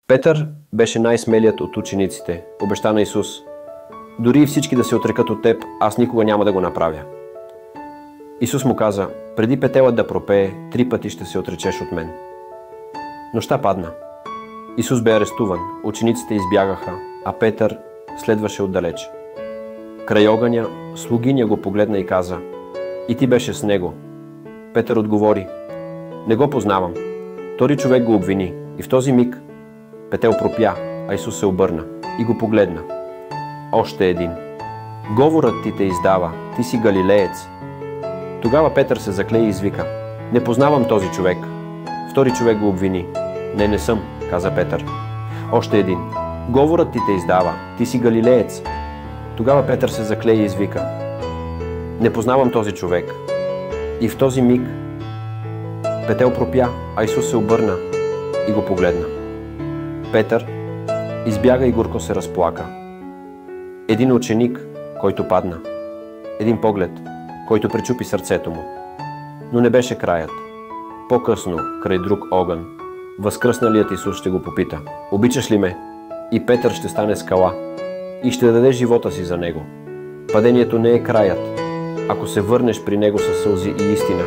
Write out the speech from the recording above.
Петър беше най-смелият от учениците. Обеща на Исус: дори и всички да се отрекат от теб, аз никога няма да го направя. Исус му каза: преди петелът да пропее, 3 пъти ще се отречеш от мен. Нощта падна. Исус бе арестуван, учениците избягаха, а Петър следваше отдалеч. Край огъня слугиня го погледна и каза: и ти беше с него. Петър отговори: не го познавам. Втори човек го обвини и в този миг петел пропя, а Исус се обърна и го погледна. Още един. Говорът ти те издава, ти си галилеец. Тогава Петър се закле и извика: не познавам този човек. Втори човек го обвини. Не съм, каза Петър. Още един. Говорът ти те издава, ти си галилеец. Тогава Петър се закле и извика: не познавам този човек. И в този миг петел пропя, а Исус се обърна и го погледна. Петър избяга и горко се разплака. Един ученик, който падна. Един поглед, който пречупи сърцето му. Но не беше краят. По-късно, край друг огън, възкръсналият Исус ще го попита: обичаш ли ме? И Петър ще стане скала и ще даде живота си за него. Падението не е краят, ако се върнеш при него със сълзи и истина.